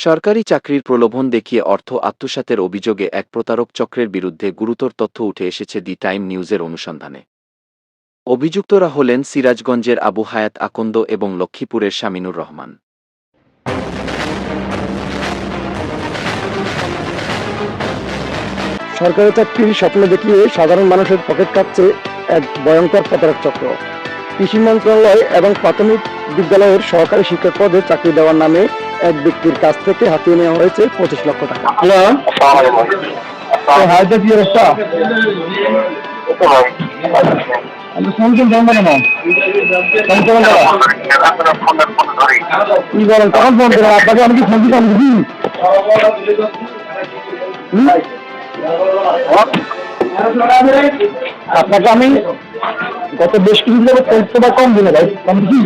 সরকারি চাকরির প্রলোভন দেখিয়ে অর্থ আত্মসাতের অভিযোগে এক প্রতারক চক্রের বিরুদ্ধে গুরুতর তথ্য উঠে এসেছে দি টাইম নিউজের অনুসন্ধানে। অভিযুক্তরা হলেন সিরাজগঞ্জের আবু হায়াত আকন্দ এবং লক্ষ্মীপুরের শামিনুর রহমান। সরকারি চাকরির স্বপ্ন দেখিয়ে সাধারণ মানুষের পকেট কাটছে এক ভয়ঙ্কর প্রতারক চক্র। কৃষি মন্ত্রণালয় এবং প্রাথমিক বিদ্যালয়ের সহকারী শিক্ষক পদে চাকরি দেওয়ার নামে এক ব্যক্তির কাছ থেকে হাতিয়ে নেওয়া হয়েছে 25 লক্ষ টাকা। কি বলেন, তখন ফোন করেন আপনাকে? আমি কি ফোন দিতাম? আপনাকে আমি গত বেশ কিছু দিন পরিষেবা কম দিলে ভাই, কম কি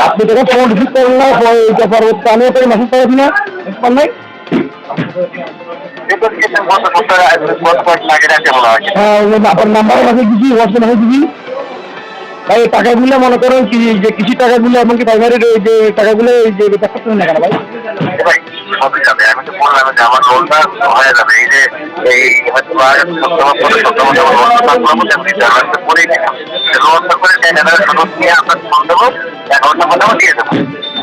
আপনি তখন ফোন রিসিভ করেন না, এটা পরবর্তী আমি আপনাকে মেসেজ করেছি না, নাই? হ্যাঁ, আপনার নাম্বারে মেসেজ দিচ্ছি, হোয়াটসঅ্যাপ মেসেজ দিচ্ছি ভাই। টাকাগুলো মনে করেন কি যে কৃষি টাকাগুলো এমনকি প্রাইমারির যে টাকাগুলো যে ব্যাপার করতেন না কেন ভাই? সবই যাবে। আমি তো বললাম যে আমার লোনটা হয়ে যাবে। এই যে এই হয়তো লোনটা করে নিয়ে আপনার ফোন দেবো, অ্যাকাউন্টটা মোটামুটি দিয়ে দেবো।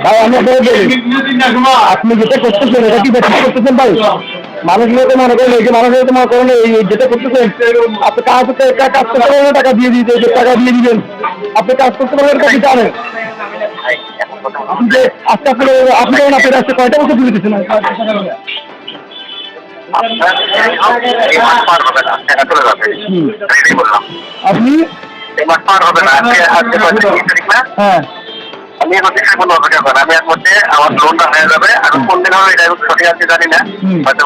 ভাই আমি আপনাকে বলি, আপনি যেটা করতেছেন এটা কি বেশি করতেছেন ভাই? মানুষগুলো তো মনে করেন এই যে মানুষগুলো তো মনে করেন এই যেটা করতেছেন, আপনি কাজ করতে পারবেন, টাকা দিয়ে দিতে টাকা দিয়ে দিবেন, আপনি কাজ করতে পারবেন, এটা কি জানেন? আপনি যে আজকে আপনি যেমন আপনার কাছে কয়টা বছর দিয়ে দিচ্ছেন আপনি? হ্যাঁ, আমি এখন কোনো অপেক্ষা করেন। আমি এর মধ্যে আমার লোনটা হয়ে যাবে। এখন কোন দিন হবে এটা সঠিক আছে জানি না, হয়তো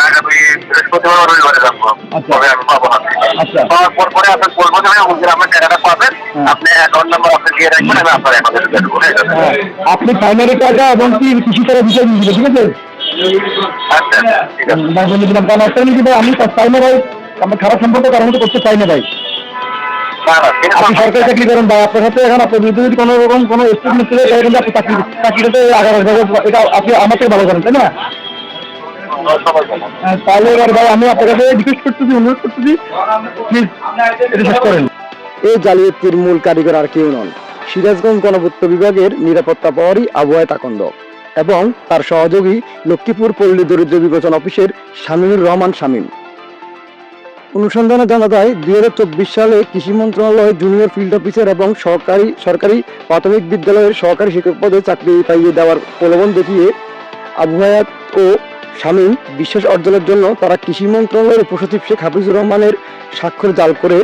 আগামী বৃহস্পতিবার রবিবারে যাবো, তবে আমি পাবো না। পাওয়ার পর পরে আপনার বলবো যে আপনার টাকাটা পাবেন, আপনি অ্যাকাউন্ট নাম্বার আপনি দিয়ে রাখবেন, আমি আপনার অ্যাকাউন্টে হয়ে যাবে। আপনি প্রাইমারি টাকা এবং কি কৃষি টাকা বিষয় দিয়ে দিবেন, ঠিক আছে? আচ্ছা ঠিক আছে। কারণ একটা জিনিস ভাই, আমি চাই না ভাই, আমার খারাপ সম্পর্ক কারণ মতো করতে চাই না ভাই। আপনি সরকারি চাকরি করেন ভাই, আপনার সাথে এখন আপনার বিরুদ্ধে যদি কোনো রকম কোনো স্টেপ নিতে চাই কিন্তু আপনি চাকরিটাতে আগার এটা আপনি আমার থেকে ভালো করেন, তাই না? তাহলে এবার ভাই আমি আপনার কাছে রিকোয়েস্ট করতেছি, অনুরোধ করতেছি, প্লিজ এটা শেষ করেন। এই জালিয়াতির মূল কারিগর আর কেউ নন, সিরাজগঞ্জ গণপূর্ত বিভাগের নিরাপত্তা প্রহরী আবু হায়াত আকন্দ এবং তার সহযোগী লক্ষ্মীপুর পল্লী দরিদ্র বিমোচন অফিসের শামিনুর রহমান শামীম। অনুসন্ধানে জানা যায় 2024 সালে কৃষি মন্ত্রণালয় জুনিয়র ফিল্ড অফিসার এবং সরকারি প্রাথমিক বিদ্যালয়ের সহকারী শিক্ষক পদে চাকরি পাইয়ে দেওয়ার প্রলোভন দেখিয়ে আবু হায়াত ও শামীম বিশ্বাস অর্জনের জন্য তারা কৃষি মন্ত্রণালয়ের উপসচিব শেখ হাফিজুর রহমানের স্বাক্ষর জাল করে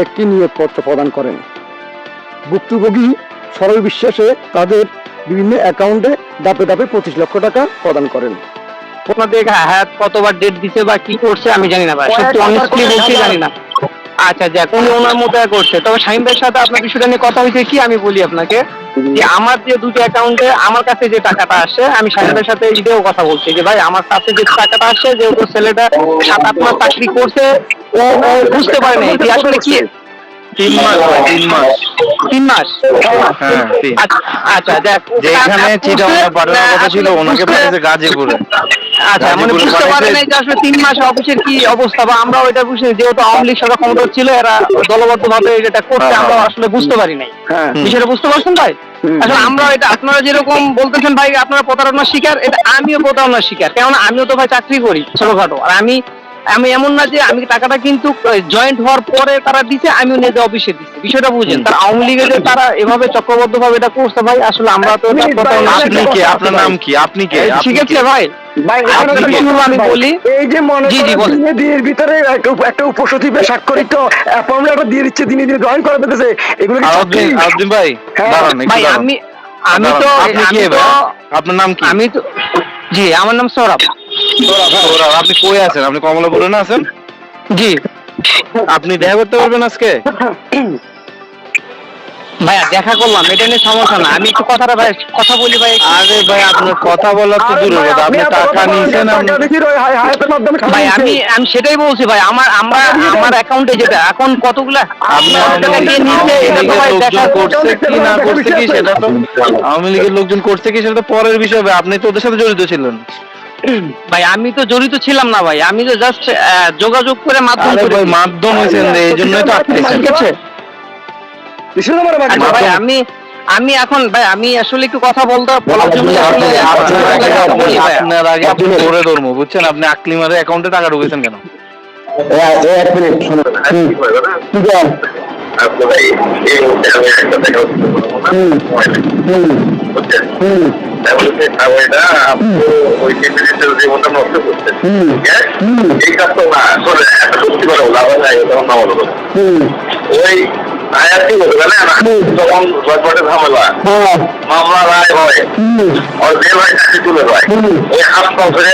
একটি নিয়োগপত্র প্রদান করেন। ভুক্তভোগী সরল বিশ্বাসে তাদের বিভিন্ন অ্যাকাউন্টে ধাপে ধাপে 25 লক্ষ টাকা প্রদান করেন। আপনাদের হায়াত কতবার ডেট দিছে বা কি করছে আমি জানি না ভাই, সত্যি অনেস্টলি বলছি জানি না। আচ্ছা যাক, উনি ওনার মতো করছে। তবে শাহিন ভাইয়ের সাথে আপনার বিষয়টা নিয়ে কথা হয়েছে কি, আমি বলি আপনাকে যে আমার যে দুটো অ্যাকাউন্টে আমার কাছে যে টাকাটা আসে, আমি শাহিন ভাইয়ের সাথে এটাও কথা বলছি যে ভাই আমার কাছে যে টাকাটা আসে, যেহেতু ছেলেটা 7-8 মাস চাকরি করছে, ও বুঝতে পারে না যে আসলে কি 3 মাস। 3 মাস। হ্যাঁ, আচ্ছা দেখ, যেখানে চিটাগাং পাঠানোর কথা ছিল ওনাকে পাঠিয়েছে গাজীপুরে। আচ্ছা মানে বুঝতে পারে নাই যে আসলে 3 মাস অফিসের কি অবস্থা, বা আমরা ওইটা বুঝিনি, যেহেতু আওয়ামী লীগ সরকার ক্ষমতা ছিল, এরা দলবদ্ধ ভাবে এটা করতে আমরা আসলে বুঝতে পারি নাই। বিষয়টা বুঝতে পারছেন ভাই? আসলে আমরা এটা আপনারা যেরকম বলতেছেন ভাই আপনারা প্রতারণার শিকার, এটা আমিও প্রতারণার শিকার, কেননা আমিও তো ভাই চাকরি করি ছোটখাটো। আর আমি এমন না যে আমি টাকাটা কিন্তু জয়েন্ট হওয়ার পরে তারা দিছে, আমিও নিজে অফিসে দিচ্ছি। বিষয়টা বুঝেন, তারা আওয়ামী লীগের যে তারা এভাবে চক্রবদ্ধ ভাবে এটা করছে ভাই, আসলে আমরা তো আপনি কে? আপনার নাম কি? আপনি কে? ঠিক আছে ভাই, আমি বলি এই যে মনে দিনের ভিতরে একটা উপসচিবের স্বাক্ষরিত ফর্মুলাটা দিয়ে দিচ্ছে, দিনে দিনে জয়েন করে দিতেছে, এগুলো আলাউদ্দিন ভাই দাঁড়ান ভাই। আমি তো আপনি কে ভাই? আপনার নাম কি? আমি তো জি, আমার নাম সৌরভ। আপনি কই আছেন? আপনি কমলাপুরে না আছেন? জি। আপনি দেখা করতে পারবেন আজকে? ভাইয়া দেখা করলাম, এটা নিয়ে সমস্যা না, আমি একটু কথাটা ভাই কথা বলি ভাই। আরে ভাই আপনার কথা বলার তো দূরের কথা, আপনি টাকা নিয়েছেন ভাই আমি আমি সেটাই বলছি ভাই, আমার অ্যাকাউন্টে যেটা এখন কতগুলা আপনি টাকা দিয়ে নিচ্ছে, এটা তো ভাই লোকজন দেখার করছে কি না করছে কি সেটা তো আওয়ামী লীগের লোকজন করছে কি সেটা তো পরের বিষয় ভাই, আপনি তো ওদের সাথে জড়িত ছিলেন। ভাই আমি তো জড়িত ছিলাম না ভাই, আমি তো জাস্ট যোগাযোগ করে মাধ্যম আরে করে ভাই মাধ্যম হয়েছেন এই জন্যই তো আটকেছেন। ঠিক আছে। আচ্ছা ভাই আমি এখন ভাই আমি আসলে একটু কথা বলার জন্য আসলে বলি ভাইয়া। আপনার আগে আপনি করে ধরবো বুঝছেন, আপনি আকলিমারের অ্যাকাউন্টে টাকা ঢুকেছেন কেন? এক মিনিট শুনুন। ভাই এই মুহূর্তে আমি একটা দেখা ওই কেন্দ্রের জীবনটা নষ্ট করছে, এই কাজ তো না আসলে এত সত্যি করে লাভ যায় তখন না বলো ওই আয়াত কি বলতে পারে না, তখন জয়পটে ঝামেলা মামলা রায় হয় ওর যে ভাই চাকরি তুলে হয় ওই হাত পা ধরে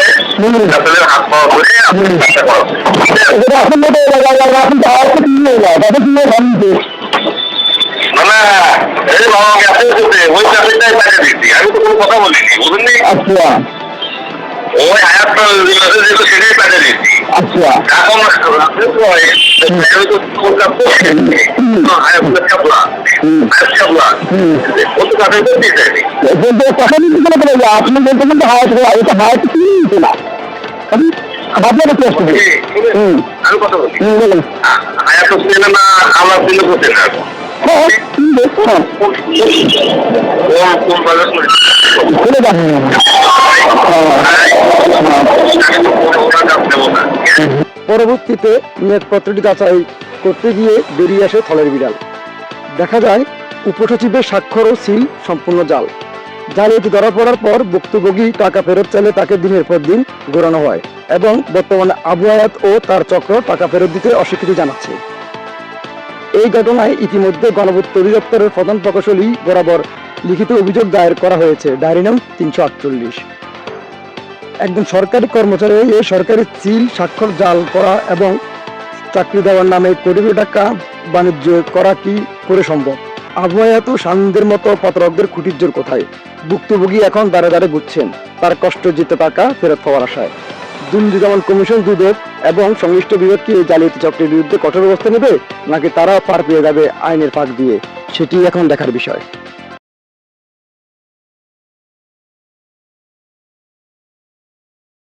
আসলে হাত পা ধরে আপনি চেষ্টা করো না এই বাবা গেছে ওই চাকরিটাই বাইরে দিচ্ছি, আমি তো কোনো কথা বলিনি বুঝলি। আচ্ছা ওই আয়াতটা যেহেতু সেটাই বাইরে দিচ্ছি। আচ্ছা এখন আয়াত চাপলা ও তো কাছে করতে চাইনি। আপনি বলতেছেন তো হায়াত এটা হায়াত কি না আপনার আমি কথা বলি আয়াত ছিল না আমার ছিল করতে না কোন বাজার পরবর্তীতে নিয়োগপত্রটি যাচাই করতে গিয়ে বেরিয়ে আসে থলের বিড়াল। দেখা যায় উপসচিবের স্বাক্ষর ও সিল সম্পূর্ণ জাল। জালিয়াতি ধরা পড়ার পর ভুক্তভোগী টাকা ফেরত চাইলে তাকে দিনের পর দিন ঘোরানো হয় এবং বর্তমানে আবু হায়াত ও তার চক্র টাকা ফেরত দিতে অস্বীকৃতি জানাচ্ছে। এই ঘটনায় ইতিমধ্যে গণপূর্ত অধিদপ্তরের প্রধান প্রকৌশলী বরাবর লিখিত অভিযোগ দায়ের করা হয়েছে, ডায়েরি নং 348। একজন সরকারি কর্মচারী এই সরকারি সিল স্বাক্ষর জাল করা এবং চাকরি দেওয়ার নামে কোটি কোটি টাকা বাণিজ্য করা কি করে সম্ভব? আবু হায়াত ও শাহিনদের মতো প্রতারকদের খুঁটির জোর কোথায়? ভুক্তভোগী এখন দাঁড়ে দাঁড়ে বুঝছেন তার কষ্টার্জিত টাকা ফেরত পাওয়ার আশায়। দুর্নীতি দমন কমিশন দুদক এবং সংশ্লিষ্ট বিভাগ কি এই জালিয়াতি চক্রের বিরুদ্ধে কঠোর ব্যবস্থা নেবে নাকি তারা পার পেয়ে যাবে আইনের ফাঁক দিয়ে? সেটি এখন দেখার বিষয়।